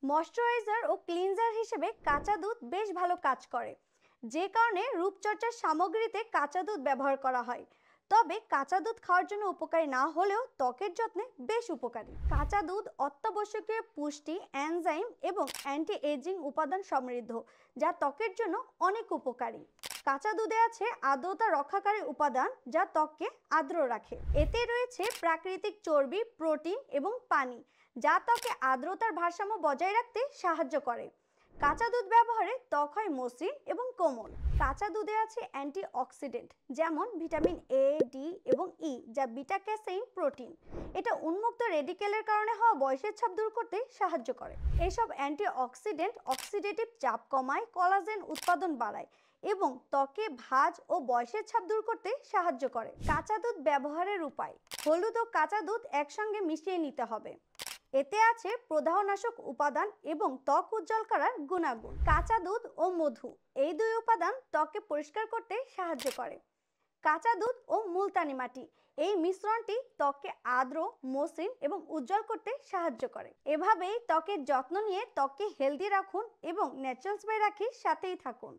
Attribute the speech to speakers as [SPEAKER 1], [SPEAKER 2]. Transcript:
[SPEAKER 1] Moisturiser ও cleanser হিসেবে কাঁচা দুধ বেশ ভালো কাজ করে, যে কারণে রূপচর্চার সামগ্রীতে কাঁচা দুধ ব্যবহার করা হয়। তবে কাঁচা দুধ খাওয়ার জন্য উপকারী না হলেও ত্বকের যত্নে বেশ উপকারী। কাঁচা দুধ অত্যাবশ্যকীয় পুষ্টি, এনজাইম এবং অ্যান্টি এজিং উপাদান সমৃদ্ধ, যা ত্বকের জন্য অনেক উপকারী। কাঁচা দুধে আছে আর্দ্রতা রক্ষাকারী উপাদান, যা ত্বককে আর্দ্র রাখে। এতে রয়েছে প্রাকৃতিক চর্বি, প্রোটিন এবং পানি, যা ত্বকে আর্দ্রতার ভারসাম্য বজায় রাখতে সাহায্য করে। কাঁচা দুধ ব্যবহারে ত্বক হয় মসৃণ এবং কোমল। কাঁচা দুধে আছে অ্যান্টিঅক্সিডেন্ট, যেমন ভিটামিন এ, ডি এবং ই, যা বিটা ক্যাসেইন প্রোটিন। এটা উন্মুক্ত রেডিকেলের কারণে হওয়া বয়সের ছাপ দূর করতে সাহায্য করে। এসব অ্যান্টিঅক্সিডেন্ট অক্সিডেটিভ চাপ কমায়, কোলাজেন উৎপাদন বাড়ায় এবং ত্বকে ভাঁজ ও বয়সের ছাপ দূর করতে সাহায্য করে। কাঁচা দুধ ব্যবহারের উপায়: হলুদ ও কাঁচা দুধ একসঙ্গে মিশিয়ে নিতে হবে। এতে আছে প্রদাহনাশক উপাদান এবং ত্বক উজ্জ্বল করার গুণাগুণ। কাঁচা দুধ ও মধু, এই দুই উপাদান ত্বককে পরিষ্কার করতে সাহায্য করে। কাঁচা দুধ ও মুলতানি মাটি, এই মিশ্রণটি ত্বককে আর্দ্র, মসৃণ এবং উজ্জ্বল করতে সাহায্য করে। এভাবেই ত্বকের যত্ন নিয়ে ত্বককে হেলদি রাখুন এবং ন্যাচারাল বাই রাখির সাথেই থাকুন।